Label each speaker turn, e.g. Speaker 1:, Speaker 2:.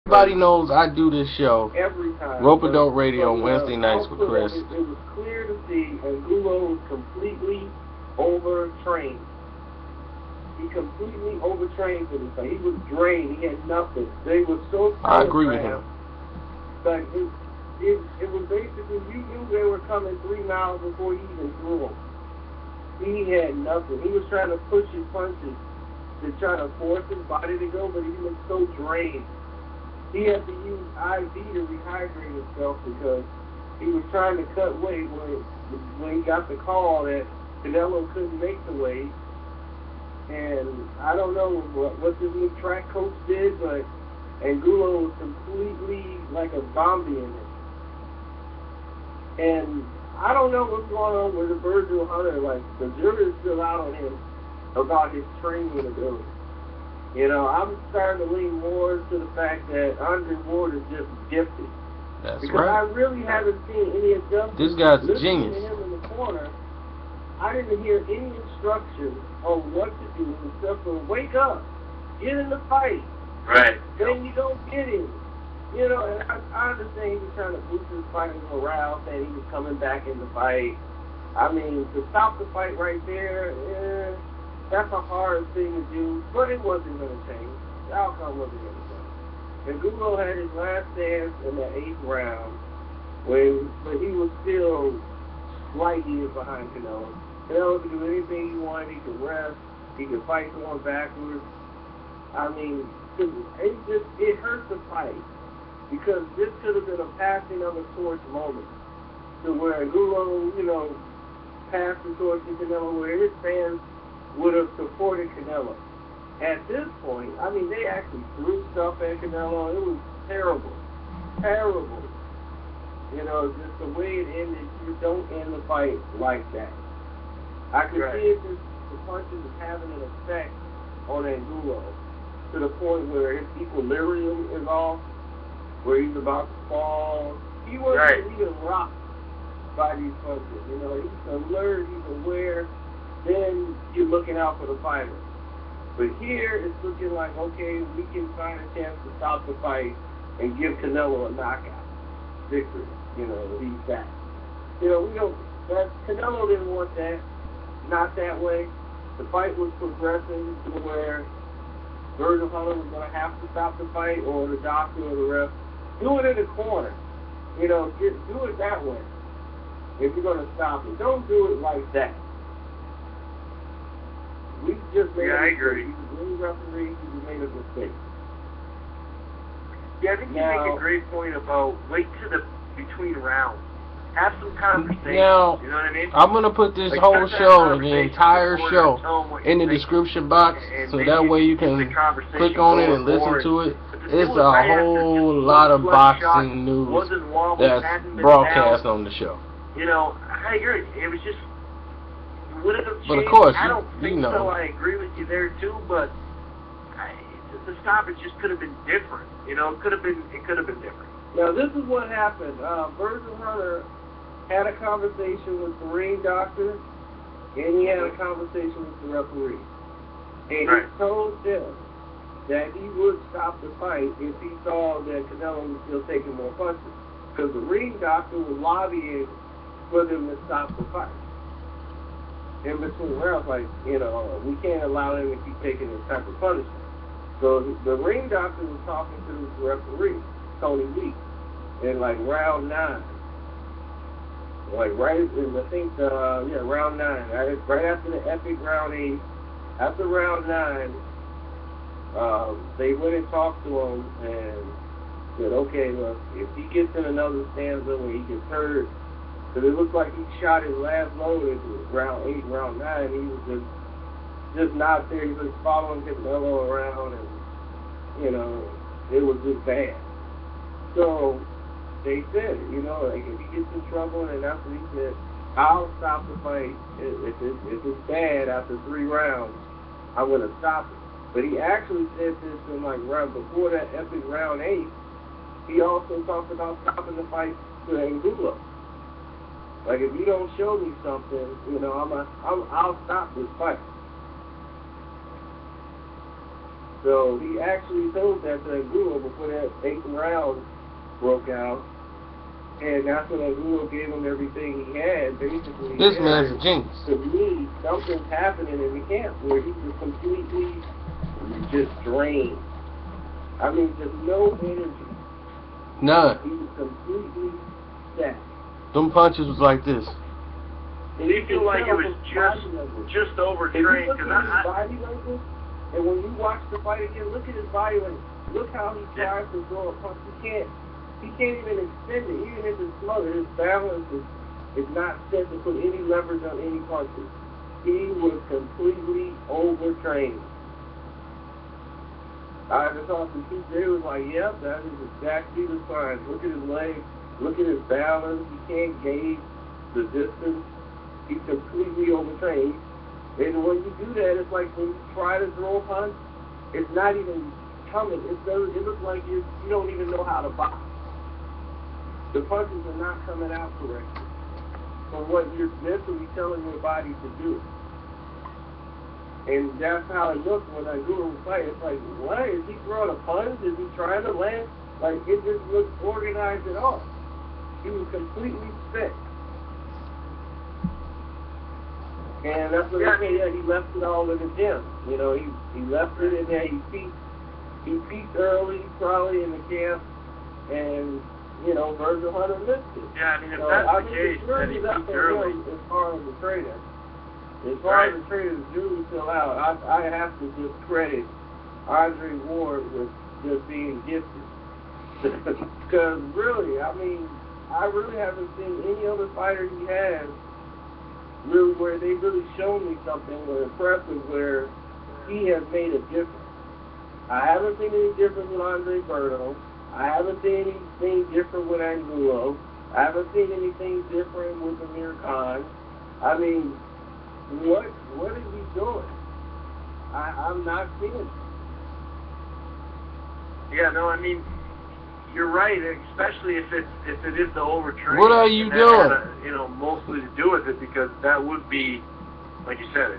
Speaker 1: Everybody knows I do this show,
Speaker 2: every time.
Speaker 1: Rope Adult Radio
Speaker 2: But
Speaker 1: on Wednesday nights with
Speaker 2: output
Speaker 1: Chris.
Speaker 2: of it was clear to see Angulo was completely overtrained. He completely overtrained for this thing. He was drained. He had nothing. They were so
Speaker 1: I agree with him.
Speaker 2: But it was basically, you knew they were coming 3 miles before he even threw them. He had nothing. He was trying to push his punches to try to force his body to go, but he was so drained. He had to use IV to rehydrate himself because he was trying to cut weight when he got the call that Canelo couldn't make the weight. And I don't know what this new track coach did, but Angulo was completely like a zombie in it. And I don't know what's going on with the Virgil Hunter. Like, the jury's still out on him about his training ability. You know, I'm starting to lean more to the fact that Andre Ward is just gifted.
Speaker 1: That's
Speaker 2: because
Speaker 1: right.
Speaker 2: I really haven't seen any adjustments.
Speaker 1: This guy's a
Speaker 2: Listening
Speaker 1: genius.
Speaker 2: to him in the corner, I didn't hear any instructions on what to do except for wake up, get in the fight.
Speaker 3: Right.
Speaker 2: Then you don't get him. You know, and I understand he was trying to boost his fighting morale, saying he was coming back in the fight. I mean, to stop the fight right there, that's a hard thing to do, but it wasn't going to change. The outcome wasn't going to change. And Angulo had his last dance in the 8th round, but he was still light years behind Canelo. Canelo could do anything he wanted. He could rest. He could fight going backwards. I mean, it hurt the fight because this could have been a passing of a torch moment to where Angulo, you know, passed the torch to Canelo, where his fans would have supported Canelo. At this point, I mean, they actually threw stuff at Canelo. It was terrible. Terrible. You know, just the way it ended, you don't end the fight like that. I could see it, the punches is having an effect on Angulo to the point where his equilibrium is off, where he's about to fall. He wasn't even rocked by these punches. You know, he's alert, he's aware. Then you're looking out for the fighter. But here it's looking like, okay, we can find a chance to stop the fight and give Canelo a knockout victory. You know, he's back. You know, Canelo didn't want that. Not that way. The fight was progressing to where Virgil Hunter was going to have to stop the fight, or the doctor or the ref. Do it in the corner. You know, do it that way if you're going to stop it. Don't do it like that. We just made
Speaker 3: I agree.
Speaker 2: He's a good referee. He made a mistake.
Speaker 3: Yeah, I think you make a great point about wait to the between rounds. Have some conversation.
Speaker 1: Now,
Speaker 3: you know what I mean?
Speaker 1: I'm going to put this whole show, the entire show, in the description box, so that way you can click on it and listen to it. It's a whole lot of boxing news that's broadcast on the show.
Speaker 3: You know, I agree. It was just, would it have changed?
Speaker 1: But of course,
Speaker 3: I don't think
Speaker 1: you know.
Speaker 3: so. I agree with you there too, but the stoppage just could have been different. You know, it could have been different.
Speaker 2: Now, this is what happened. Virgil Hunter had a conversation with the ring doctor, and he had a conversation with the referee. And he told them that he would stop the fight if he saw that Canelo was still taking more punches. Because the ring doctor was lobbying for them to stop the fight. In between rounds, like, you know, we can't allow him to keep taking this type of punishment. So the ring doctor was talking to the referee, Tony Weeks, in like round 9. Like right in, I think, round 9. Right after the epic round 8. After round 9, they went and talked to him and said, okay, look, if he gets in another stanza where he gets hurt, because it looked like he shot his last load at round 8, round 9, he was just not there. He was following Canelo around, and, you know, it was just bad. So they said, you know, like, if he gets in trouble, and that's what he said, I'll stop the fight. If it's bad after 3 rounds, I'm going to stop it. But he actually said this in, like, right before that epic round 8. He also talked about stopping the fight to Angulo. Like, if you don't show me something, you know, I'll stop this fight. So he actually told that to Angulo before that 8th round broke out. And that's when Angulo gave him everything he had, basically.
Speaker 1: This man's a genius.
Speaker 2: To me, something's happening in the camp where he was completely just drained. I mean, just no energy.
Speaker 1: None.
Speaker 2: He was completely set.
Speaker 1: Them punches was like this.
Speaker 3: Did he feel like it was just overtrained?
Speaker 2: If you look at his body language, and when you watch the fight again, look at his body language. Look how he tries to throw a punch. He can't even extend it. Even if it's smothered, his balance is not set to put any leverage on any punches. He was completely overtrained. I just talked to TJ, was like, yep, that is exactly the sign. Look at his legs. Look at his balance. He can't gauge the distance. He's completely overtrained. And when you do that, it's like when you try to throw a punch, it's not even coming. It looks like you don't even know how to box. The punches are not coming out correctly from what you're mentally telling your body to do. And that's how it looked when Angulo was fighting. It's like, what? Is he throwing a punch? Is he trying to land? Like, it just looked organized at all. He was completely sick. And that's what they say, he left it all in the gym. You know, he left it in there. He peaked early, probably in the camp, and, you know, Virgil Hunter missed it.
Speaker 3: Yeah, I mean, if that's the case, then he peaked early.
Speaker 2: As far as the trainer. As far as the trainers do fill out, I have to just credit Andre Ward with just being gifted. Because really, I mean, I really haven't seen any other fighter he has really where they really shown me something impressive where he has made a difference. I haven't seen any difference with Andre Berto. I haven't seen anything different with Angulo. I haven't seen anything different with Amir Khan. I mean, what is he doing? I'm not seeing it.
Speaker 3: Yeah, no, I mean, you're right, especially if it is the overtraining.
Speaker 1: What are you doing?
Speaker 3: Had, mostly to do with it, because that would be, like you said,